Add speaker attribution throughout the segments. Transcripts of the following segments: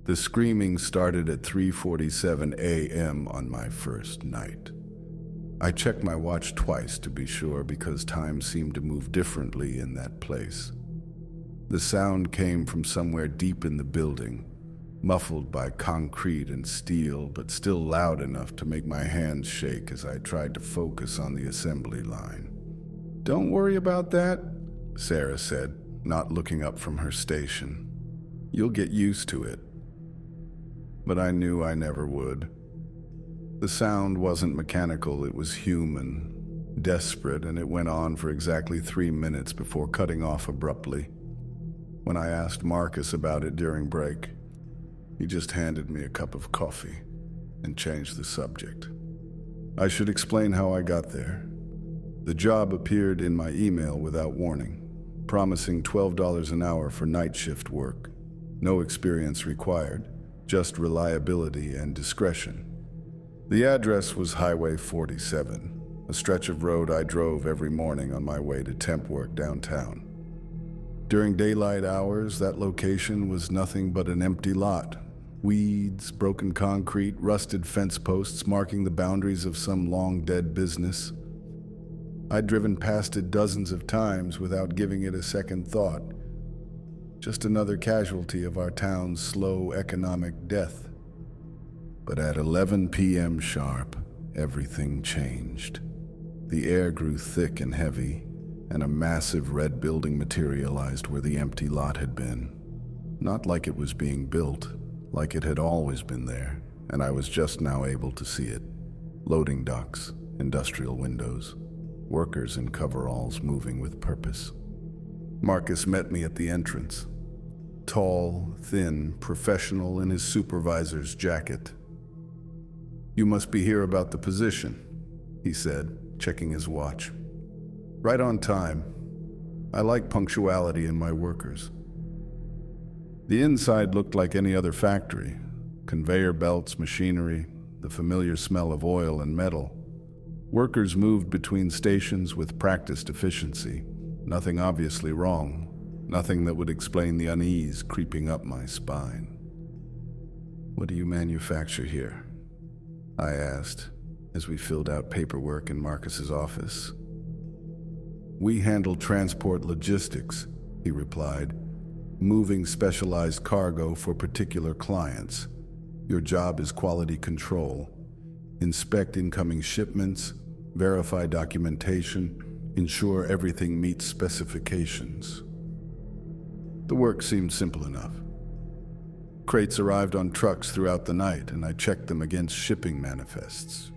Speaker 1: The screaming started at 3:47 a.m. on my first night. I checked my watch twice to be sure because time seemed to move differently in that place. The sound came from somewhere deep in the building, muffled by concrete and steel, but still loud enough to make my hands shake as I tried to focus on the assembly line. "Don't worry about that," Sarah said, not looking up from her station. "You'll get used to it." But I knew I never would. The sound wasn't mechanical, it was human, desperate, and it went on for exactly 3 minutes before cutting off abruptly. When I asked Marcus about it during break, he just handed me a cup of coffee and changed the subject. I should explain how I got there. The job appeared in my email without warning, promising $12 an hour for night shift work. No experience required, just reliability and discretion. The address was Highway 47, a stretch of road I drove every morning on my way to temp work downtown. During daylight hours, that location was nothing but an empty lot. Weeds, broken concrete, rusted fence posts marking the boundaries of some long-dead business. I'd driven past it dozens of times without giving it a second thought. Just another casualty of our town's slow economic death. But at 11 p.m. sharp, everything changed. The air grew thick and heavy, and a massive red building materialized where the empty lot had been. Not like it was being built, like it had always been there, and I was just now able to see it. Loading docks, industrial windows, workers in coveralls moving with purpose. Marcus met me at the entrance. Tall, thin, professional in his supervisor's jacket. "You must be here about the position," he said, checking his watch. "Right on time. I like punctuality in my workers." The inside looked like any other factory. Conveyor belts, machinery, the familiar smell of oil and metal. Workers moved between stations with practiced efficiency. Nothing obviously wrong. Nothing that would explain the unease creeping up my spine. "What do you manufacture here?" I asked, as we filled out paperwork in Marcus's office. "We handle transport logistics," he replied, "moving specialized cargo for particular clients. Your job is quality control. Inspect incoming shipments, verify documentation, ensure everything meets specifications." The work seemed simple enough. Crates arrived on trucks throughout the night, and I checked them against shipping manifests.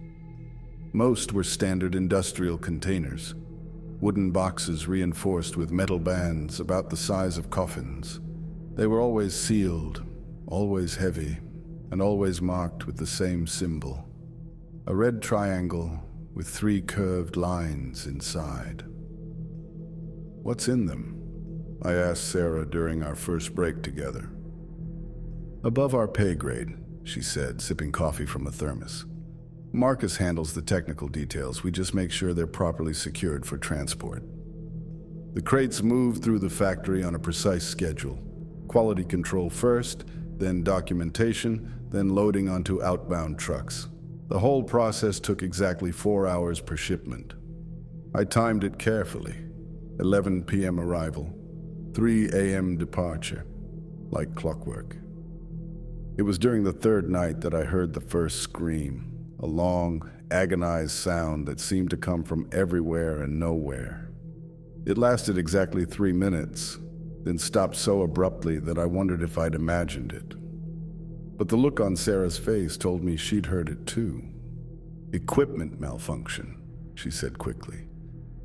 Speaker 1: Most were standard industrial containers, wooden boxes reinforced with metal bands about the size of coffins. They were always sealed, always heavy, and always marked with the same symbol, a red triangle with 3 curved lines inside. "What's in them?" I asked Sarah during our first break together. "Above our pay grade," she said, sipping coffee from a thermos. "Marcus handles the technical details. We just make sure they're properly secured for transport." The crates moved through the factory on a precise schedule. Quality control first, then documentation, then loading onto outbound trucks. The whole process took exactly 4 hours per shipment. I timed it carefully. 11 p.m. arrival, 3 a.m. departure, like clockwork. It was during the third night that I heard the first scream, a long, agonized sound that seemed to come from everywhere and nowhere. It lasted exactly 3 minutes, then stopped so abruptly that I wondered if I'd imagined it. But the look on Sarah's face told me she'd heard it too. "Equipment malfunction," she said quickly.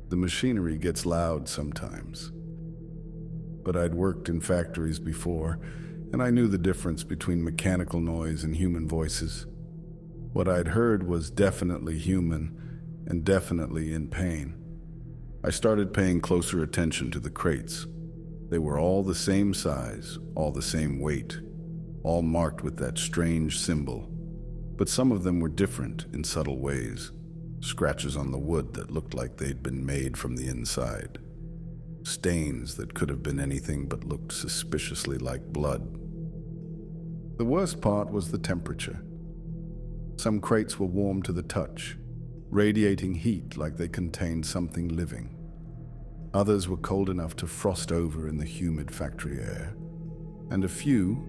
Speaker 1: "The machinery gets loud sometimes." But I'd worked in factories before, and I knew the difference between mechanical noise and human voices. What I'd heard was definitely human and definitely in pain. I started paying closer attention to the crates. They were all the same size, all the same weight, all marked with that strange symbol. But some of them were different in subtle ways. Scratches on the wood that looked like they'd been made from the inside. Stains that could have been anything but looked suspiciously like blood. The worst part was the temperature. Some crates were warm to the touch, radiating heat like they contained something living. Others were cold enough to frost over in the humid factory air. And a few,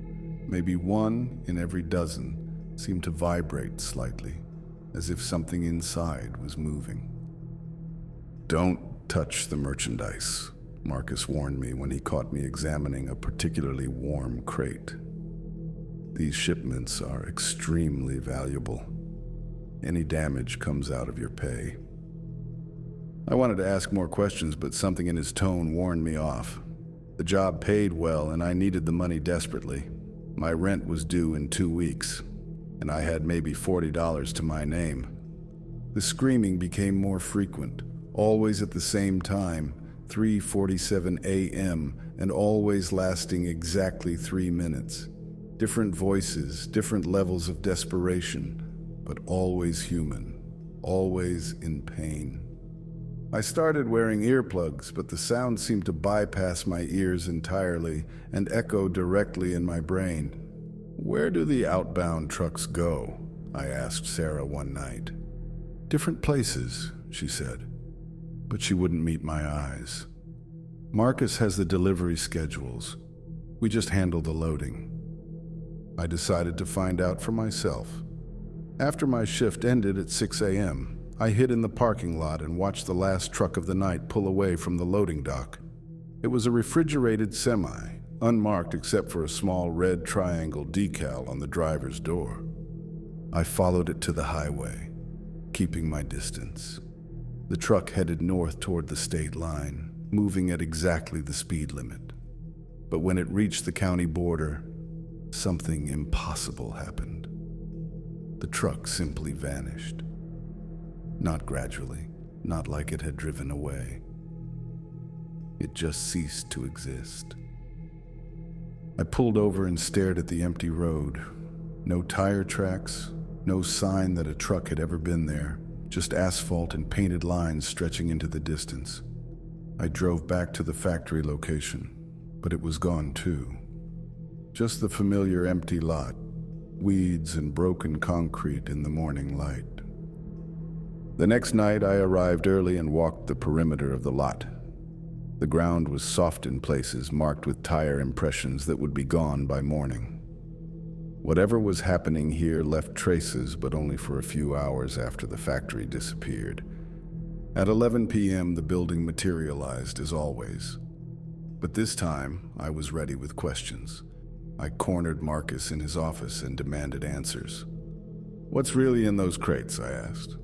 Speaker 1: maybe one in every dozen, seemed to vibrate slightly, as if something inside was moving. "Don't touch the merchandise," Marcus warned me when he caught me examining a particularly warm crate. "These shipments are extremely valuable. Any damage comes out of your pay." I wanted to ask more questions, but something in his tone warned me off. The job paid well, and I needed the money desperately. My rent was due in 2 weeks, and I had maybe $40 to my name. The screaming became more frequent, always at the same time, 3:47 a.m., and always lasting exactly 3 minutes. Different voices, different levels of desperation, but always human, always in pain. I started wearing earplugs, but the sound seemed to bypass my ears entirely and echo directly in my brain. "Where do the outbound trucks go?" I asked Sarah one night. "Different places," she said, but she wouldn't meet my eyes. "Marcus has the delivery schedules. We just handle the loading." I decided to find out for myself. After my shift ended at 6 a.m., I hid in the parking lot and watched the last truck of the night pull away from the loading dock. It was a refrigerated semi, unmarked except for a small red triangle decal on the driver's door. I followed it to the highway, keeping my distance. The truck headed north toward the state line, moving at exactly the speed limit. But when it reached the county border, something impossible happened. The truck simply vanished. Not gradually, not like it had driven away. It just ceased to exist. I pulled over and stared at the empty road. No tire tracks, no sign that a truck had ever been there, just asphalt and painted lines stretching into the distance. I drove back to the factory location, but it was gone too. Just the familiar empty lot, weeds and broken concrete in the morning light. The next night, I arrived early and walked the perimeter of the lot. The ground was soft in places, marked with tire impressions that would be gone by morning. Whatever was happening here left traces, but only for a few hours after the factory disappeared. At 11 p.m., the building materialized as always. But this time, I was ready with questions. I cornered Marcus in his office and demanded answers. "What's really in those crates?" I asked.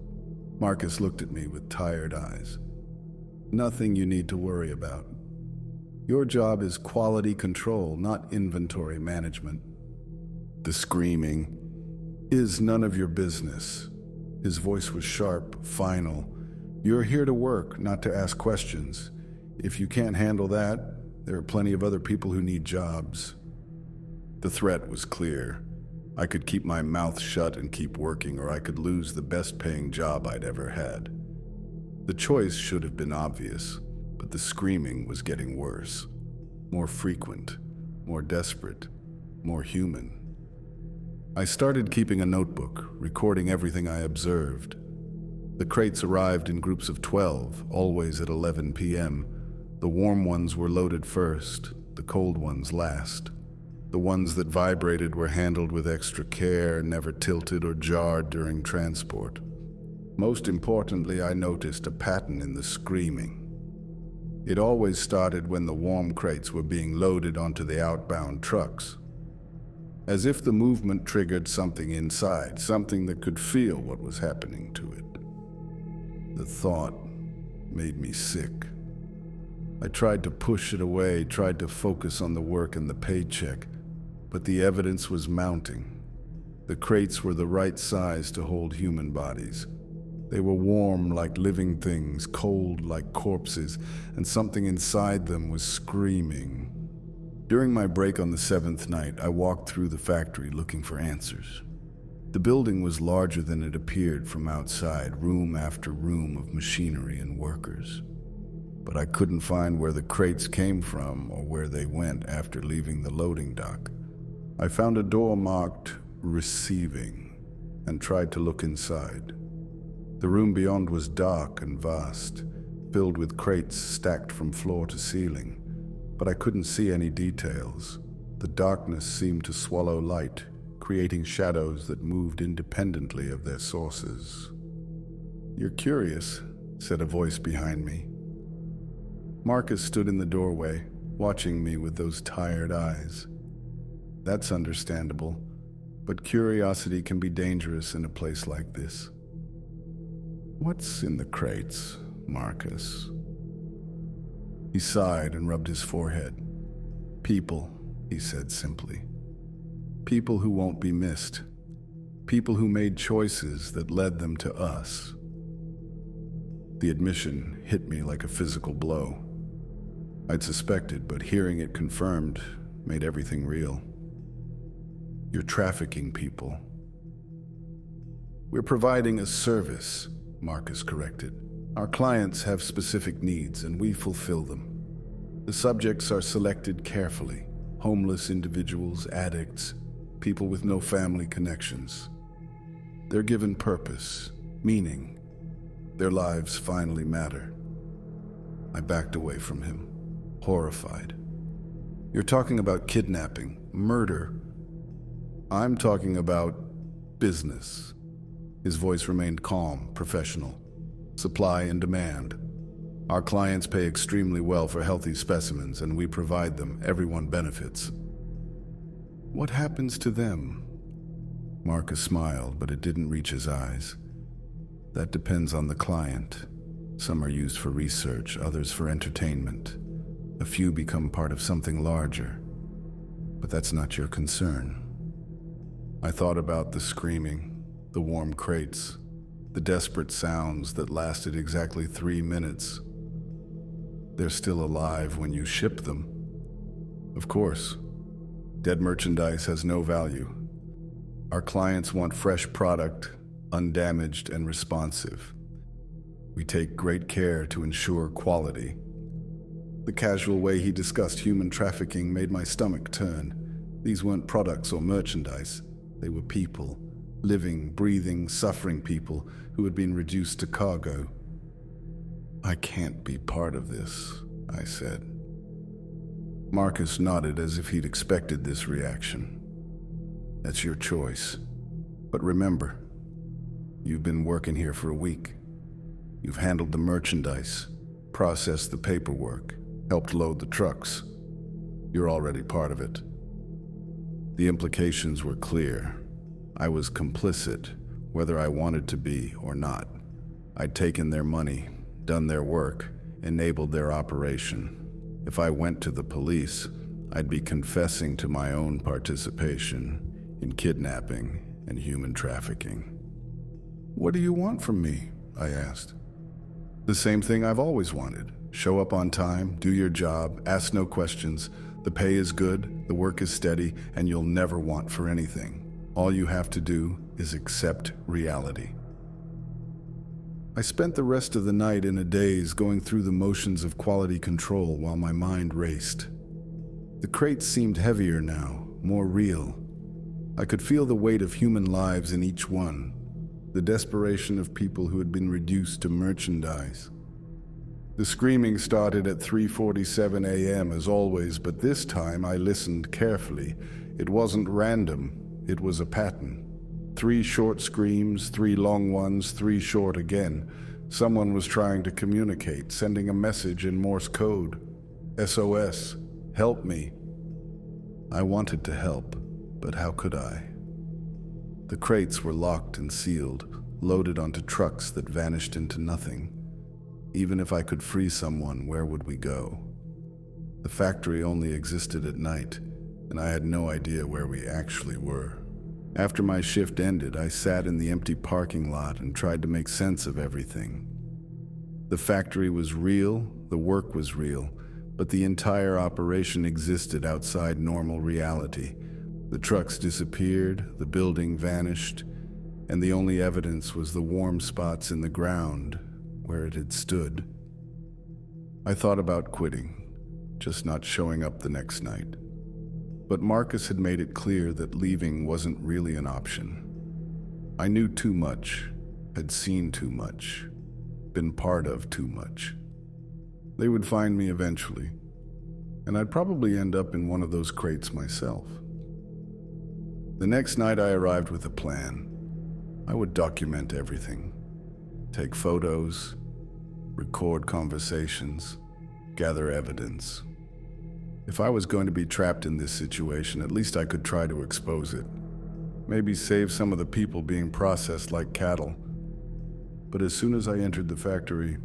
Speaker 1: Marcus looked at me with tired eyes. "Nothing you need to worry about. Your job is quality control, not inventory management." The screaming is none of your business. His voice was sharp, final. "You're here to work, not to ask questions. If you can't handle that, there are plenty of other people who need jobs." The threat was clear. I could keep my mouth shut and keep working, or I could lose the best-paying job I'd ever had. The choice should have been obvious, but the screaming was getting worse. More frequent, more desperate, more human. I started keeping a notebook, recording everything I observed. The crates arrived in groups of 12, always at 11 p.m. The warm ones were loaded first, the cold ones last. The ones that vibrated were handled with extra care, never tilted or jarred during transport. Most importantly, I noticed a pattern in the screaming. It always started when the warm crates were being loaded onto the outbound trucks. As if the movement triggered something inside, something that could feel what was happening to it. The thought made me sick. I tried to push it away, tried to focus on the work and the paycheck, but the evidence was mounting. The crates were the right size to hold human bodies. They were warm like living things, cold like corpses, and something inside them was screaming. During my break on the 7th night, I walked through the factory looking for answers. The building was larger than it appeared from outside, room after room of machinery and workers. But I couldn't find where the crates came from or where they went after leaving the loading dock. I found a door marked "Receiving" and tried to look inside. The room beyond was dark and vast, filled with crates stacked from floor to ceiling, but I couldn't see any details. The darkness seemed to swallow light, creating shadows that moved independently of their sources. "You're curious," said a voice behind me. Marcus stood in the doorway, watching me with those tired eyes. That's understandable, but curiosity can be dangerous in a place like this. "What's in the crates, Marcus?" He sighed and rubbed his forehead. "People," he said simply. "People who won't be missed. People who made choices that led them to us." The admission hit me like a physical blow. I'd suspected, but hearing it confirmed made everything real. "You're trafficking people." "We're providing a service," Marcus corrected. "Our clients have specific needs, and we fulfill them. The subjects are selected carefully: homeless individuals, addicts, people with no family connections. They're given purpose, meaning. Their lives finally matter." I backed away from him, horrified. "You're talking about kidnapping, murder. I'm talking about business." His voice remained calm, professional. "Supply and demand. Our clients pay extremely well for healthy specimens, and we provide them. Everyone benefits." "What happens to them?" Marcus smiled, but it didn't reach his eyes. "That depends on the client. Some are used for research, others for entertainment. A few become part of something larger. But that's not your concern." I thought about the screaming, the warm crates, the desperate sounds that lasted exactly 3 minutes. They're still alive when you ship them. Of course, dead merchandise has no value. Our clients want fresh product, undamaged and responsive. We take great care to ensure quality. The casual way he discussed human trafficking made my stomach turn. These weren't products or merchandise. They were people, living, breathing, suffering people who had been reduced to cargo. "I can't be part of this," I said. Marcus nodded as if he'd expected this reaction. "That's your choice. But remember, you've been working here for a week. You've handled the merchandise, processed the paperwork, helped load the trucks. You're already part of it." The implications were clear. I was complicit, whether I wanted to be or not. I'd taken their money, done their work, enabled their operation. If I went to the police, I'd be confessing to my own participation in kidnapping and human trafficking. "What do you want from me?" I asked. "The same thing I've always wanted. Show up on time, do your job, ask no questions. The pay is good, the work is steady, and you'll never want for anything. All you have to do is accept reality." I spent the rest of the night in a daze, going through the motions of quality control while my mind raced. The crates seemed heavier now, more real. I could feel the weight of human lives in each one, the desperation of people who had been reduced to merchandise. The screaming started at 3:47 a.m. as always, but this time I listened carefully. It wasn't random, it was a pattern. 3 short screams, 3 long ones, 3 short again. Someone was trying to communicate, sending a message in Morse code. SOS, help me. I wanted to help, but how could I? The crates were locked and sealed, loaded onto trucks that vanished into nothing. Even if I could free someone, where would we go? The factory only existed at night, and I had no idea where we actually were. After my shift ended, I sat in the empty parking lot and tried to make sense of everything. The factory was real, the work was real, but the entire operation existed outside normal reality. The trucks disappeared, the building vanished, and the only evidence was the warm spots in the ground where it had stood. I thought about quitting, just not showing up the next night. But Marcus had made it clear that leaving wasn't really an option. I knew too much, had seen too much, been part of too much. They would find me eventually, and I'd probably end up in one of those crates myself. The next night I arrived with a plan. I would document everything, take photos, record conversations, gather evidence. If I was going to be trapped in this situation, at least I could try to expose it. Maybe save some of the people being processed like cattle. But as soon as I entered the factory,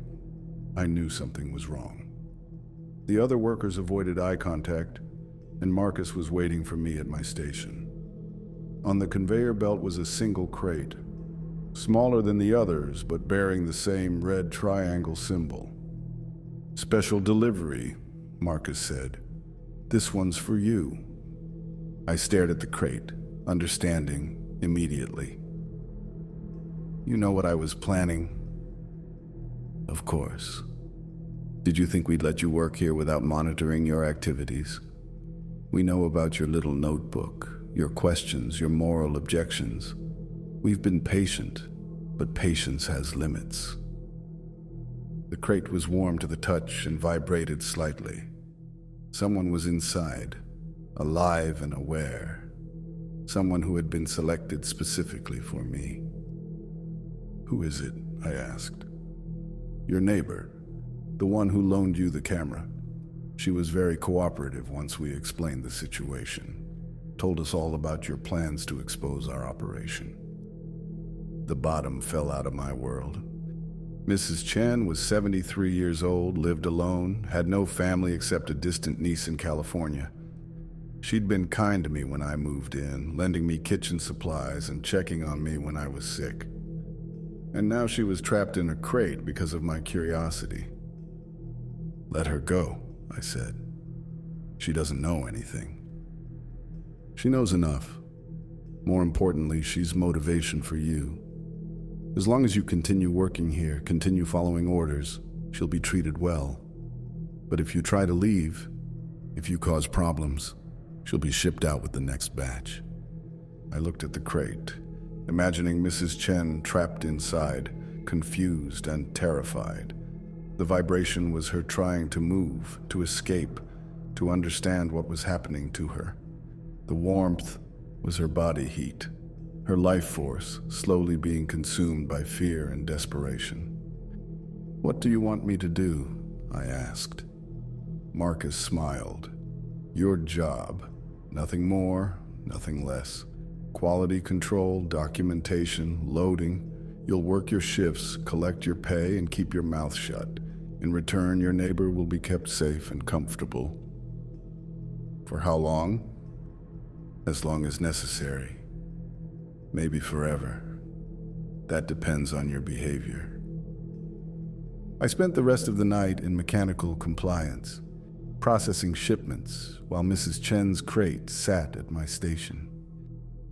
Speaker 1: I knew something was wrong. The other workers avoided eye contact, and Marcus was waiting for me at my station. On the conveyor belt was a single crate, smaller than the others, but bearing the same red triangle symbol. "Special delivery," Marcus said. "This one's for you." I stared at the crate, understanding immediately. "You know what I was planning?" "Of course. Did you think we'd let you work here without monitoring your activities? We know about your little notebook, your questions, your moral objections. We've been patient, but patience has limits." The crate was warm to the touch and vibrated slightly. Someone was inside, alive and aware. Someone who had been selected specifically for me. "Who is it?" I asked. "Your neighbor, the one who loaned you the camera. She was very cooperative once we explained the situation. Told us all about your plans to expose our operation." The bottom fell out of my world. Mrs. Chen was 73 years old, lived alone, had no family except a distant niece in California. She'd been kind to me when I moved in, lending me kitchen supplies and checking on me when I was sick. And now she was trapped in a crate because of my curiosity. "Let her go," I said. "She doesn't know anything." "She knows enough. More importantly, she's motivation for you. As long as you continue working here, continue following orders, she'll be treated well. But if you try to leave, if you cause problems, she'll be shipped out with the next batch." I looked at the crate, imagining Mrs. Chen trapped inside, confused and terrified. The vibration was her trying to move, to escape, to understand what was happening to her. The warmth was her body heat, her life force slowly being consumed by fear and desperation. "What do you want me to do?" I asked. Marcus smiled. "Your job. Nothing more, nothing less. Quality control, documentation, loading. You'll work your shifts, collect your pay, and keep your mouth shut. In return, your neighbor will be kept safe and comfortable." "For how long?" "As long as necessary. Maybe forever. That depends on your behavior." I spent the rest of the night in mechanical compliance, processing shipments while Mrs. Chen's crate sat at my station.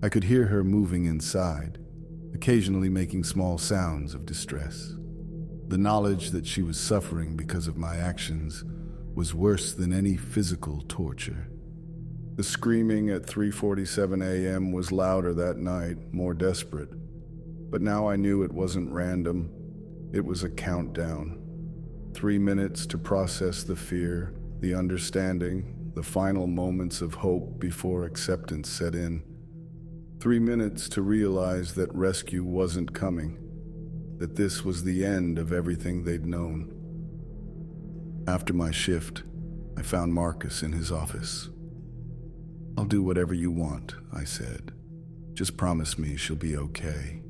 Speaker 1: I could hear her moving inside, occasionally making small sounds of distress. The knowledge that she was suffering because of my actions was worse than any physical torture. The screaming at 3:47 a.m. was louder that night, more desperate. But now I knew it wasn't random. It was a countdown. 3 minutes to process the fear, the understanding, the final moments of hope before acceptance set in. 3 minutes to realize that rescue wasn't coming, that this was the end of everything they'd known. After my shift, I found Marcus in his office. "I'll do whatever you want," I said. "Just promise me she'll be okay."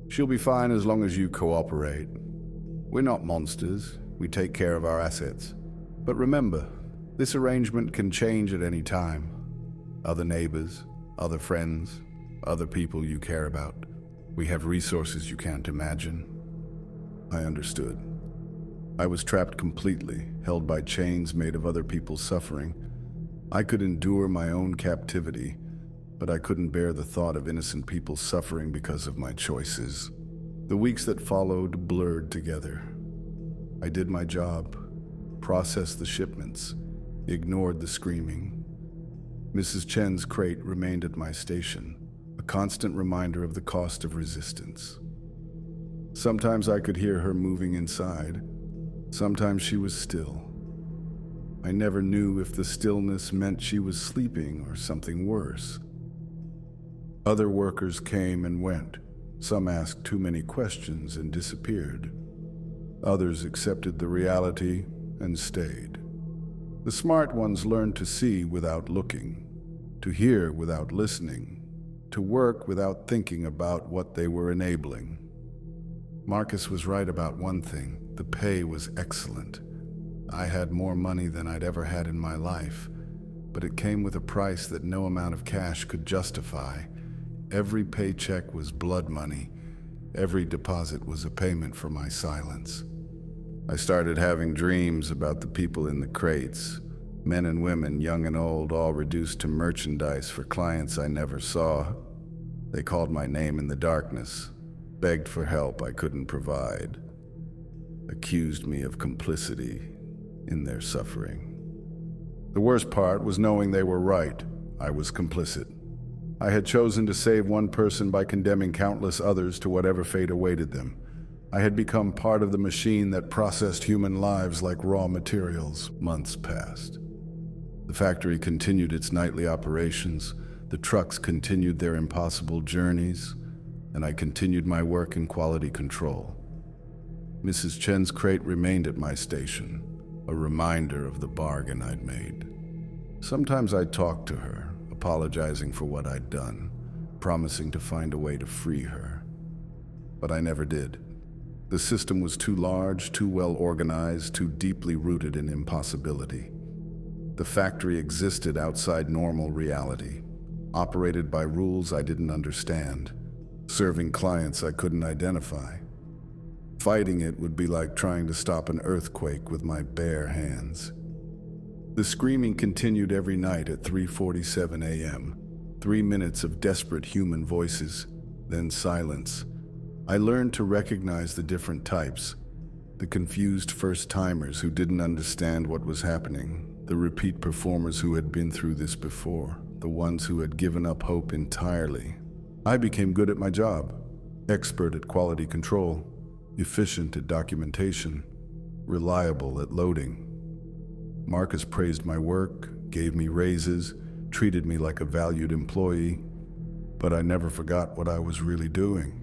Speaker 1: "She'll be fine as long as you cooperate. We're not monsters. We take care of our assets. But remember, this arrangement can change at any time. Other neighbors, other friends, other people you care about. We have resources you can't imagine." I understood. I was trapped completely, held by chains made of other people's suffering. I could endure my own captivity, but I couldn't bear the thought of innocent people suffering because of my choices. The weeks that followed blurred together. I did my job, processed the shipments, ignored the screaming, Mrs. Chen's crate remained at my station, a constant reminder of the cost of resistance. Sometimes I could hear her moving inside. Sometimes she was still. I never knew if the stillness meant she was sleeping or something worse. Other workers came and went. Some asked too many questions and disappeared. Others accepted the reality and stayed. The smart ones learned to see without looking, to hear without listening, to work without thinking about what they were enabling. Marcus was right about one thing: the pay was excellent. I had more money than I'd ever had in my life, but it came with a price that no amount of cash could justify. Every paycheck was blood money. Every deposit was a payment for my silence. I started having dreams about the people in the crates, men and women, young and old, all reduced to merchandise for clients I never saw. They called my name in the darkness, begged for help I couldn't provide, accused me of complicity in their suffering. The worst part was knowing they were right. I was complicit. I had chosen to save one person by condemning countless others to whatever fate awaited them. I had become part of the machine that processed human lives like raw materials. Months passed. The factory continued its nightly operations. The trucks continued their impossible journeys, and I continued my work in quality control. Mrs. Chen's crate remained at my station, a reminder of the bargain I'd made. Sometimes I'd talk to her, apologizing for what I'd done, promising to find a way to free her. But I never did. The system was too large, too well organized, too deeply rooted in impossibility. The factory existed outside normal reality, operated by rules I didn't understand, serving clients I couldn't identify. Fighting it would be like trying to stop an earthquake with my bare hands. The screaming continued every night at 3:47 a.m. 3 minutes of desperate human voices, then silence. I learned to recognize the different types: the confused first-timers who didn't understand what was happening, the repeat performers who had been through this before, the ones who had given up hope entirely. I became good at my job, expert at quality control, efficient at documentation, reliable at loading. Marcus praised my work, gave me raises, treated me like a valued employee, but I never forgot what I was really doing.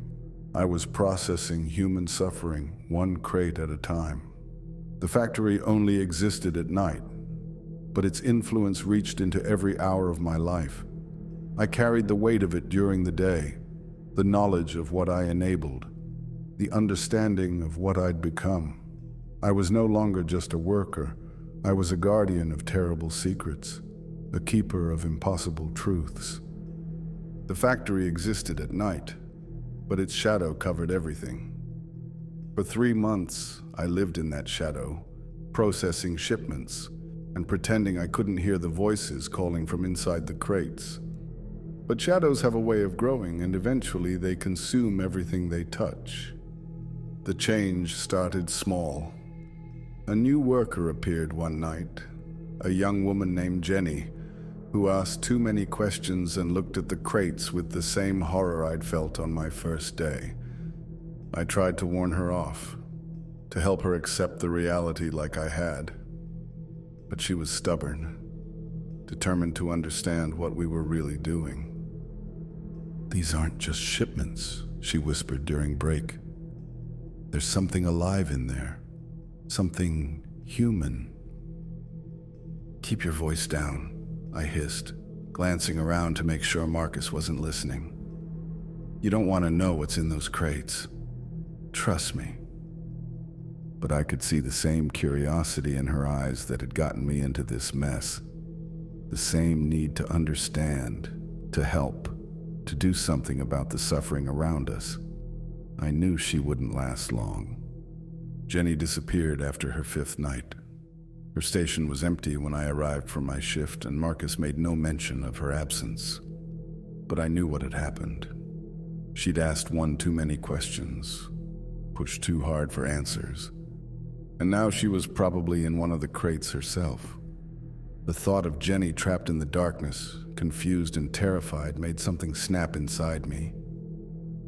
Speaker 1: I was processing human suffering, one crate at a time. The factory only existed at night, but its influence reached into every hour of my life. I carried the weight of it during the day, the knowledge of what I enabled, the understanding of what I'd become. I was no longer just a worker. I was a guardian of terrible secrets, a keeper of impossible truths. The factory existed at night, but its shadow covered everything. For 3 months, I lived in that shadow, processing shipments and pretending I couldn't hear the voices calling from inside the crates. But shadows have a way of growing, and eventually they consume everything they touch. The change started small. A new worker appeared one night, a young woman named Jenny, who asked too many questions and looked at the crates with the same horror I'd felt on my first day. I tried to warn her off, to help her accept the reality like I had. But she was stubborn, determined to understand what we were really doing. "These aren't just shipments," she whispered during break. "There's something alive in there, something human." "Keep your voice down," I hissed, glancing around to make sure Marcus wasn't listening. "You don't want to know what's in those crates. Trust me." But I could see the same curiosity in her eyes that had gotten me into this mess. The same need to understand, to help, to do something about the suffering around us. I knew she wouldn't last long. Jenny disappeared after her 5th night. Her station was empty when I arrived for my shift, and Marcus made no mention of her absence. But I knew what had happened. She'd asked one too many questions, pushed too hard for answers, and now she was probably in one of the crates herself. The thought of Jenny trapped in the darkness, confused and terrified, made something snap inside me.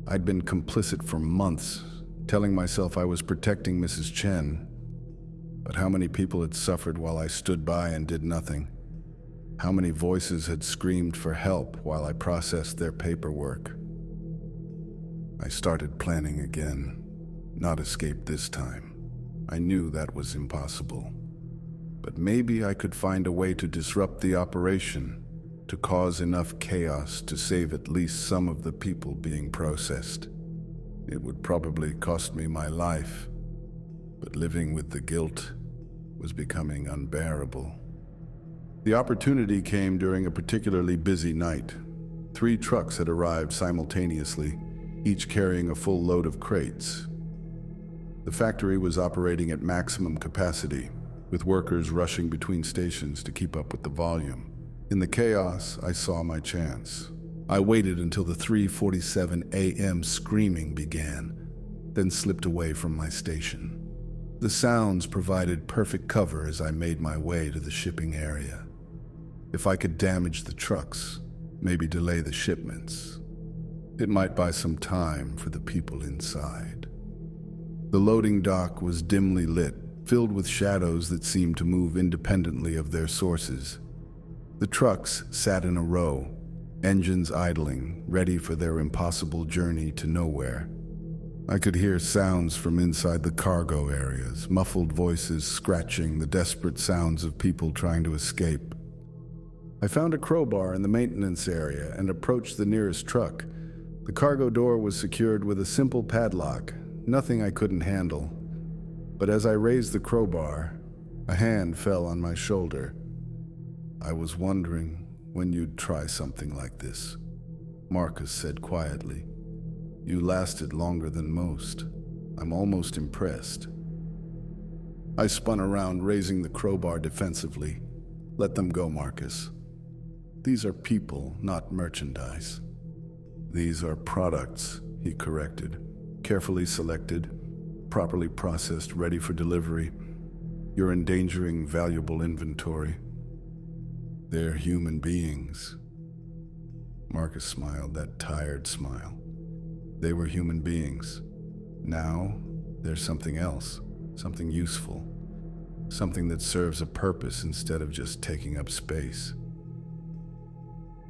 Speaker 1: I'd been complicit for months, telling myself I was protecting Mrs. Chen. But how many people had suffered while I stood by and did nothing? How many voices had screamed for help while I processed their paperwork? I started planning again. Not escape this time. I knew that was impossible. But maybe I could find a way to disrupt the operation, to cause enough chaos to save at least some of the people being processed. It would probably cost me my life, but living with the guilt was becoming unbearable. The opportunity came during a particularly busy night. 3 trucks had arrived simultaneously, each carrying a full load of crates. The factory was operating at maximum capacity, with workers rushing between stations to keep up with the volume. In the chaos, I saw my chance. I waited until the 3:47 a.m. screaming began, then slipped away from my station. The sounds provided perfect cover as I made my way to the shipping area. If I could damage the trucks, maybe delay the shipments, it might buy some time for the people inside. The loading dock was dimly lit, filled with shadows that seemed to move independently of their sources. The trucks sat in a row, engines idling, ready for their impossible journey to nowhere. I could hear sounds from inside the cargo areas, muffled voices scratching, the desperate sounds of people trying to escape. I found a crowbar in the maintenance area and approached the nearest truck. The cargo door was secured with a simple padlock, nothing I couldn't handle. But as I raised the crowbar, a hand fell on my shoulder. I was wondering when you'd try something like this, Marcus said quietly. You lasted longer than most. I'm almost impressed. I spun around, raising the crowbar defensively. Let them go, Marcus. These are people, not merchandise. These are products, he corrected. Carefully selected, properly processed, ready for delivery. You're endangering valuable inventory. They're human beings. Marcus smiled, that tired smile. They were human beings. Now, there's something else, something useful, something that serves a purpose instead of just taking up space.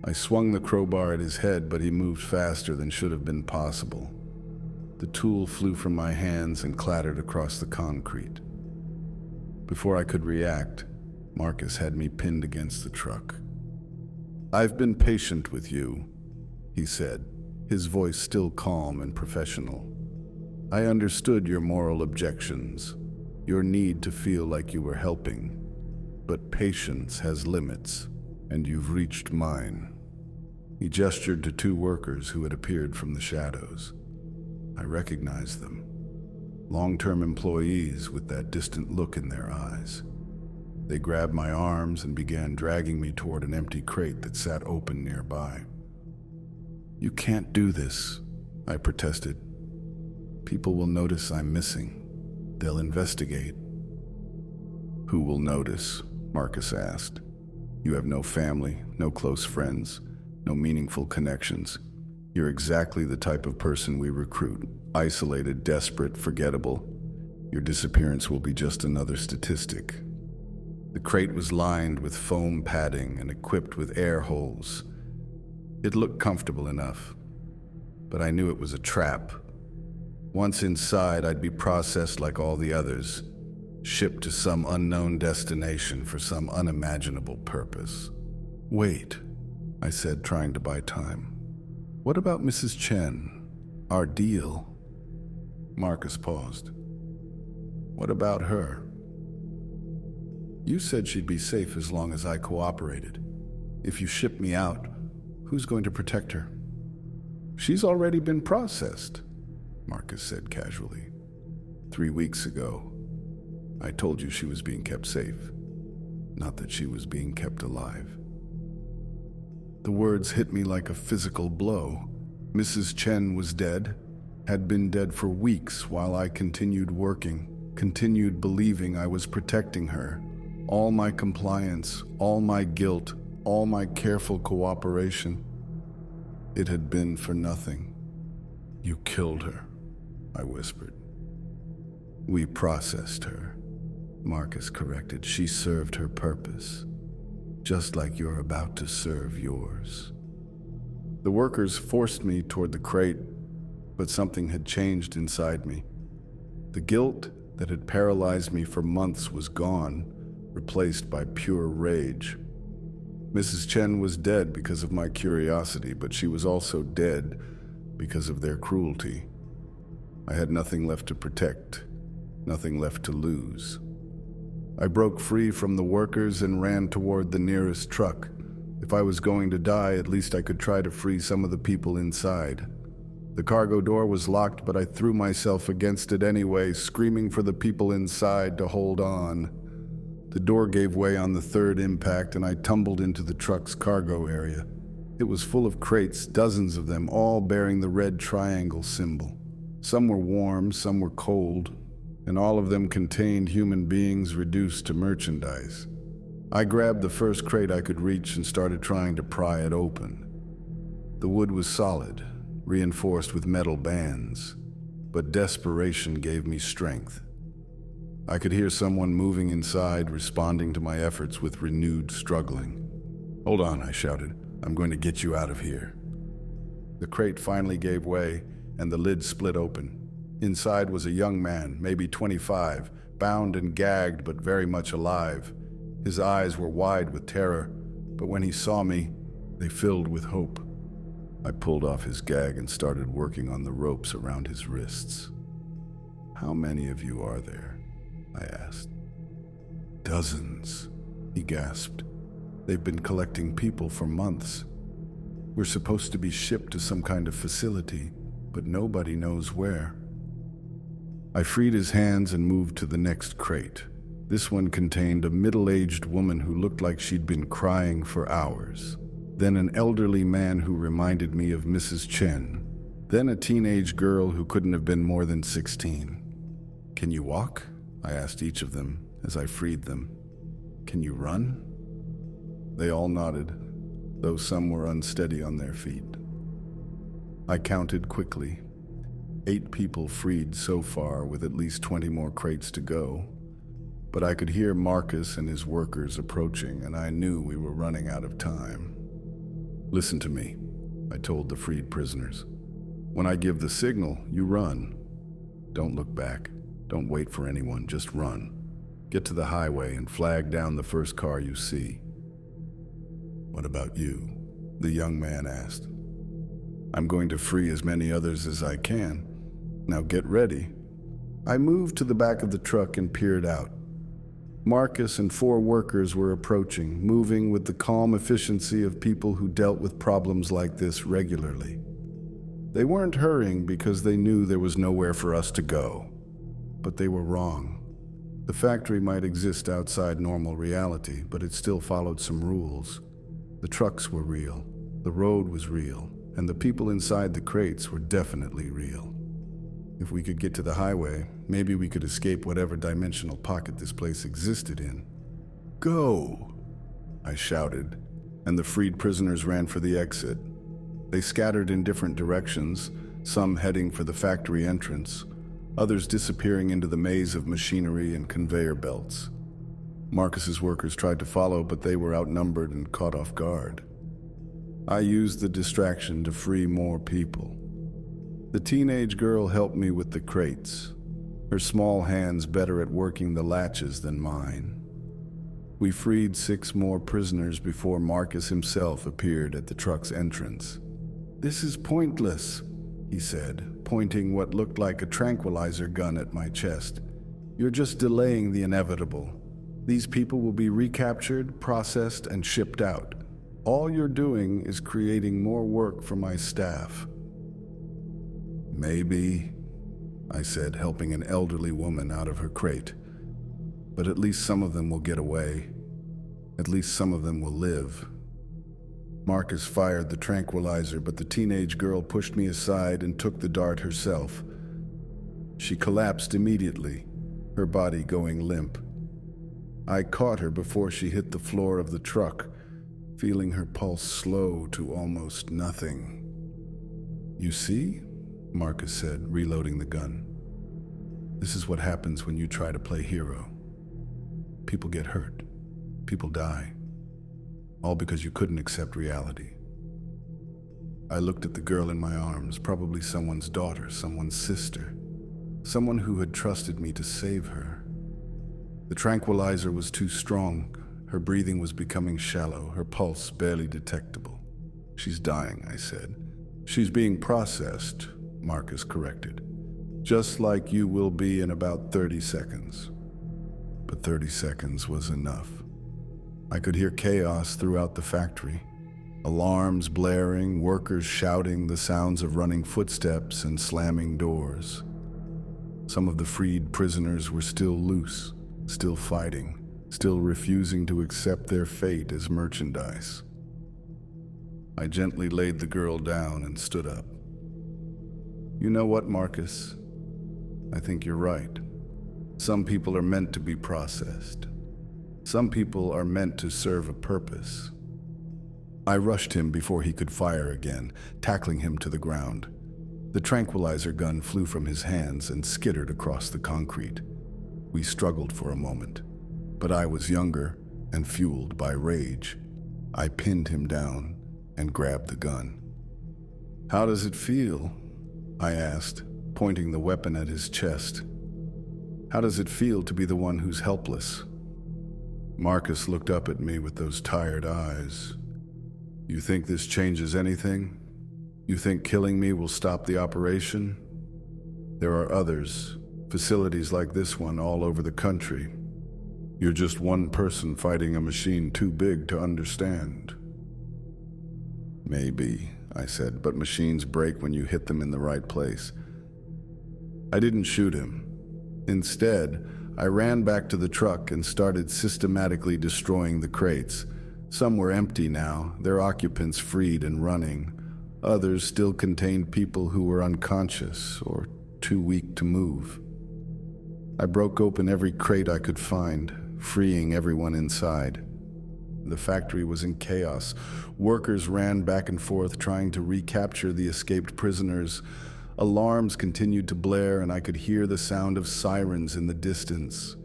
Speaker 1: I swung the crowbar at his head, but he moved faster than should have been possible. The tool flew from my hands and clattered across the concrete. Before I could react, Marcus had me pinned against the truck. I've been patient with you, he said, his voice still calm and professional. I understood your moral objections, your need to feel like you were helping. But patience has limits, and you've reached mine. He gestured to 2 workers who had appeared from the shadows. I recognized them. Long-term employees with that distant look in their eyes. They grabbed my arms and began dragging me toward an empty crate that sat open nearby. You can't do this, I protested. People will notice I'm missing. They'll investigate. Who will notice? Marcus asked. You have no family, no close friends, no meaningful connections. You're exactly the type of person we recruit. Isolated, desperate, forgettable. Your disappearance will be just another statistic. The crate was lined with foam padding and equipped with air holes. It looked comfortable enough, but I knew it was a trap. Once inside, I'd be processed like all the others, shipped to some unknown destination for some unimaginable purpose. Wait, I said, trying to buy time. What about Mrs. Chen? Our deal? Marcus paused. What about her? You said she'd be safe as long as I cooperated. If you ship me out, who's going to protect her? She's already been processed, Marcus said casually. 3 weeks ago, I told you she was being kept safe, not that she was being kept alive. The words hit me like a physical blow. Mrs. Chen was dead, had been dead for weeks while I continued working, continued believing I was protecting her, all my compliance, all my guilt, all my careful cooperation, it had been for nothing. You killed her, I whispered. We processed her, Marcus corrected. She served her purpose, just like you're about to serve yours. The workers forced me toward the crate, but something had changed inside me. The guilt that had paralyzed me for months was gone, replaced by pure rage. Mrs. Chen was dead because of my curiosity, but she was also dead because of their cruelty. I had nothing left to protect, nothing left to lose. I broke free from the workers and ran toward the nearest truck. If I was going to die, at least I could try to free some of the people inside. The cargo door was locked, but I threw myself against it anyway, screaming for the people inside to hold on. The door gave way on the third impact, and I tumbled into the truck's cargo area. It was full of crates, dozens of them, all bearing the red triangle symbol. Some were warm, some were cold, and all of them contained human beings reduced to merchandise. I grabbed the first crate I could reach and started trying to pry it open. The wood was solid, reinforced with metal bands, but desperation gave me strength. I could hear someone moving inside, responding to my efforts with renewed struggling. "Hold on," I shouted. "I'm going to get you out of here." The crate finally gave way, and the lid split open. Inside was a young man, maybe 25, bound and gagged but very much alive. His eyes were wide with terror, but when he saw me, they filled with hope. I pulled off his gag and started working on the ropes around his wrists. "How many of you are there?" I asked. "Dozens," he gasped. "They've been collecting people for months. We're supposed to be shipped to some kind of facility, but nobody knows where." I freed his hands and moved to the next crate. This one contained a middle-aged woman who looked like she'd been crying for hours. Then an elderly man who reminded me of Mrs. Chen. Then a teenage girl who couldn't have been more than 16. "Can you walk?" I asked each of them as I freed them. "Can you run?" They all nodded, though some were unsteady on their feet. I counted quickly. 8 people freed so far, with at least 20 more crates to go. But I could hear Marcus and his workers approaching, and I knew we were running out of time. "Listen to me," I told the freed prisoners. "When I give the signal, you run. Don't look back. Don't wait for anyone. Just run. Get to the highway and flag down the first car you see." "What about you?" the young man asked. "I'm going to free as many others as I can. Now get ready." I moved to the back of the truck and peered out. Marcus and 4 workers were approaching, moving with the calm efficiency of people who dealt with problems like this regularly. They weren't hurrying because they knew there was nowhere for us to go. But they were wrong. The factory might exist outside normal reality, but it still followed some rules. The trucks were real, the road was real, and the people inside the crates were definitely real. If we could get to the highway, maybe we could escape whatever dimensional pocket this place existed in. "Go!" I shouted, and the freed prisoners ran for the exit. They scattered in different directions, some heading for the factory entrance, others disappearing into the maze of machinery and conveyor belts. Marcus's workers tried to follow, but they were outnumbered and caught off guard. I used the distraction to free more people. The teenage girl helped me with the crates, her small hands better at working the latches than mine. We freed 6 more prisoners before Marcus himself appeared at the truck's entrance. "This is pointless," he said, pointing what looked like a tranquilizer gun at my chest. "You're just delaying the inevitable. These people will be recaptured, processed, and shipped out. All you're doing is creating more work for my staff." "Maybe," I said, helping an elderly woman out of her crate. "But at least some of them will get away. At least some of them will live." Marcus fired the tranquilizer, but the teenage girl pushed me aside and took the dart herself. She collapsed immediately, her body going limp. I caught her before she hit the floor of the truck, feeling her pulse slow to almost nothing. "You see?" Marcus said, reloading the gun. "This is what happens when you try to play hero. People get hurt. People die. All because you couldn't accept reality." I looked at the girl in my arms, probably someone's daughter, someone's sister, someone who had trusted me to save her. The tranquilizer was too strong. Her breathing was becoming shallow, her pulse barely detectable. "She's dying," I said. "She's being processed," Marcus corrected. "Just like you will be in about 30 seconds. But 30 seconds was enough. I could hear chaos throughout the factory. Alarms blaring, workers shouting, the sounds of running footsteps and slamming doors. Some of the freed prisoners were still loose, still fighting, still refusing to accept their fate as merchandise. I gently laid the girl down and stood up. "You know what, Marcus? I think you're right. Some people are meant to be processed. Some people are meant to serve a purpose." I rushed him before he could fire again, tackling him to the ground. The tranquilizer gun flew from his hands and skittered across the concrete. We struggled for a moment, but I was younger and fueled by rage. I pinned him down and grabbed the gun. "How does it feel?" I asked, pointing the weapon at his chest. "How does it feel to be the one who's helpless?" Marcus looked up at me with those tired eyes. "You think this changes anything? You think killing me will stop the operation? There are others, facilities like this one all over the country. You're just one person fighting a machine too big to understand." "Maybe," I said, "but machines break when you hit them in the right place." I didn't shoot him. Instead, I ran back to the truck and started systematically destroying the crates. Some were empty now, their occupants freed and running. Others still contained people who were unconscious or too weak to move. I broke open every crate I could find, freeing everyone inside. The factory was in chaos. Workers ran back and forth trying to recapture the escaped prisoners. Alarms continued to blare, and I could hear the sound of sirens in the distance.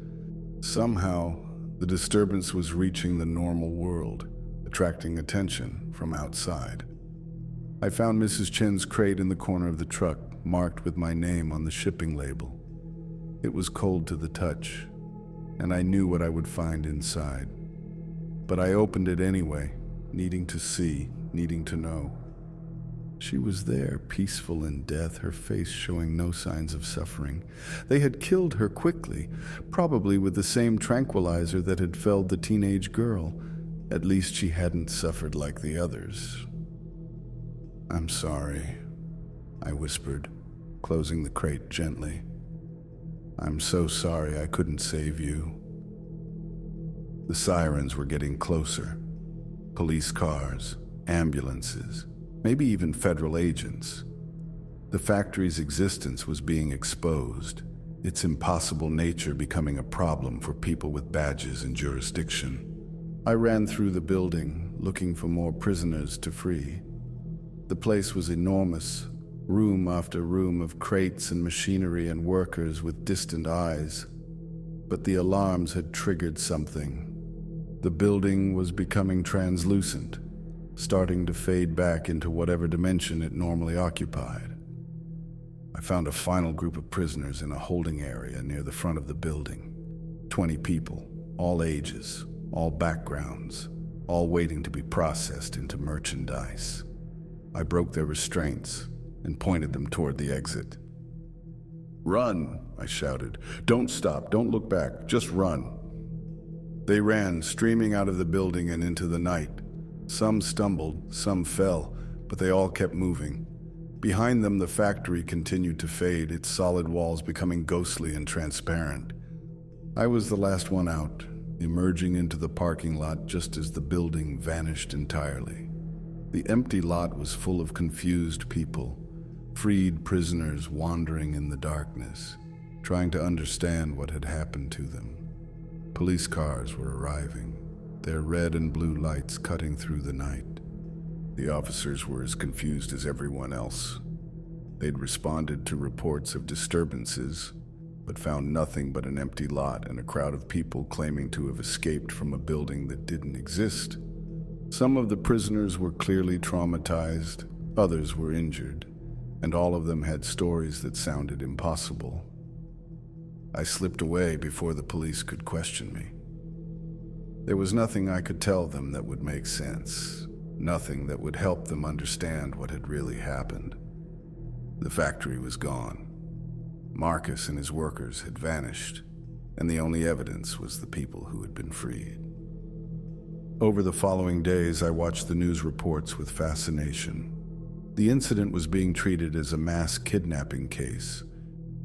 Speaker 1: Somehow, the disturbance was reaching the normal world, attracting attention from outside. I found Mrs. Chen's crate in the corner of the truck, marked with my name on the shipping label. It was cold to the touch, and I knew what I would find inside. But I opened it anyway, needing to see, needing to know. She was there, peaceful in death, her face showing no signs of suffering. They had killed her quickly, probably with the same tranquilizer that had felled the teenage girl. At least she hadn't suffered like the others. "I'm sorry," I whispered, closing the crate gently. "I'm so sorry I couldn't save you." The sirens were getting closer. Police cars, ambulances, maybe even federal agents. The factory's existence was being exposed, its impossible nature becoming a problem for people with badges and jurisdiction. I ran through the building, looking for more prisoners to free. The place was enormous, room after room of crates and machinery and workers with distant eyes. But the alarms had triggered something. The building was becoming translucent, starting to fade back into whatever dimension it normally occupied. I found a final group of prisoners in a holding area near the front of the building. 20 people, all ages, all backgrounds, all waiting to be processed into merchandise. I broke their restraints and pointed them toward the exit. "Run," I shouted. "Don't stop, don't look back, just run." They ran, streaming out of the building and into the night. Some stumbled, some fell, but they all kept moving. Behind them, the factory continued to fade, its solid walls becoming ghostly and transparent. I was the last one out, emerging into the parking lot just as the building vanished entirely. The empty lot was full of confused people, freed prisoners wandering in the darkness, trying to understand what had happened to them. Police cars were arriving, their red and blue lights cutting through the night. The officers were as confused as everyone else. They'd responded to reports of disturbances, but found nothing but an empty lot and a crowd of people claiming to have escaped from a building that didn't exist. Some of the prisoners were clearly traumatized, others were injured, and all of them had stories that sounded impossible. I slipped away before the police could question me. There was nothing I could tell them that would make sense, nothing that would help them understand what had really happened. The factory was gone. Marcus and his workers had vanished, and the only evidence was the people who had been freed. Over the following days, I watched the news reports with fascination. The incident was being treated as a mass kidnapping case,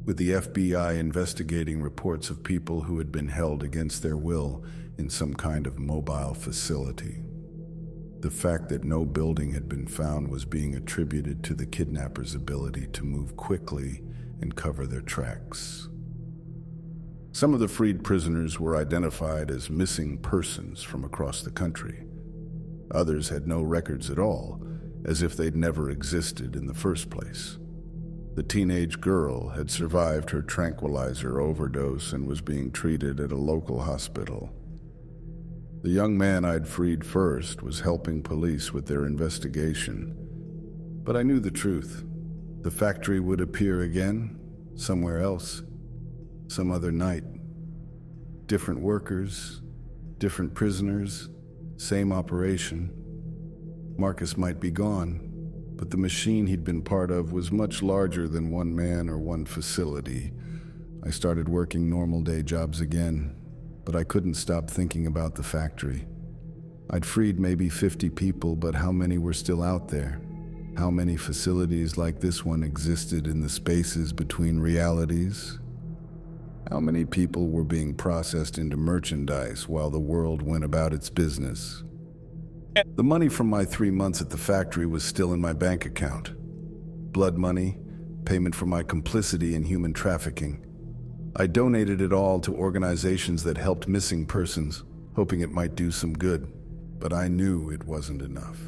Speaker 1: with the FBI investigating reports of people who had been held against their will in some kind of mobile facility. The fact that no building had been found was being attributed to the kidnappers' ability to move quickly and cover their tracks. Some of the freed prisoners were identified as missing persons from across the country. Others had no records at all, as if they'd never existed in the first place. The teenage girl had survived her tranquilizer overdose and was being treated at a local hospital. The young man I'd freed first was helping police with their investigation. But I knew the truth. The factory would appear again, somewhere else, some other night. Different workers, different prisoners, same operation. Marcus might be gone, but the machine he'd been part of was much larger than one man or one facility. I started working normal day jobs again, but I couldn't stop thinking about the factory. I'd freed maybe 50 people, but how many were still out there? How many facilities like this one existed in the spaces between realities? How many people were being processed into merchandise while the world went about its business? The money from my 3 months at the factory was still in my bank account. Blood money, payment for my complicity in human trafficking. I donated it all to organizations that helped missing persons, hoping it might do some good, but I knew it wasn't enough.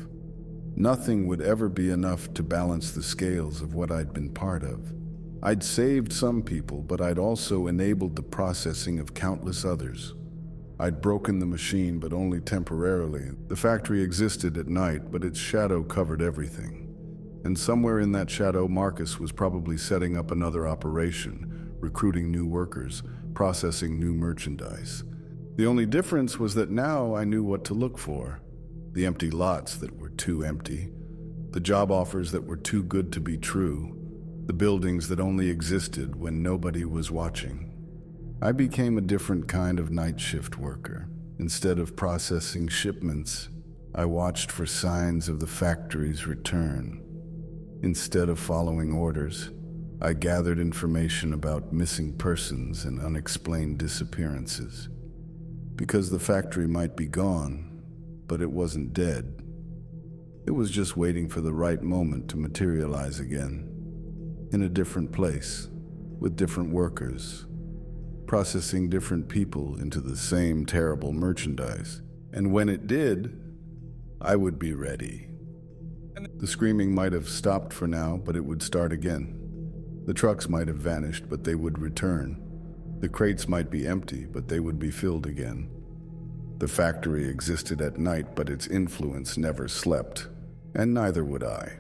Speaker 1: Nothing would ever be enough to balance the scales of what I'd been part of. I'd saved some people, but I'd also enabled the processing of countless others. I'd broken the machine, but only temporarily. The factory existed at night, but its shadow covered everything. And somewhere in that shadow, Marcus was probably setting up another operation, recruiting new workers, processing new merchandise. The only difference was that now I knew what to look for. The empty lots that were too empty, the job offers that were too good to be true, the buildings that only existed when nobody was watching. I became a different kind of night shift worker. Instead of processing shipments, I watched for signs of the factory's return. Instead of following orders, I gathered information about missing persons and unexplained disappearances. Because the factory might be gone, but it wasn't dead. It was just waiting for the right moment to materialize again. In a different place, with different workers, processing different people into the same terrible merchandise. And when it did, I would be ready. The screaming might have stopped for now, but it would start again. The trucks might have vanished, but they would return. The crates might be empty, but they would be filled again. The factory existed at night, but its influence never slept, and neither would I.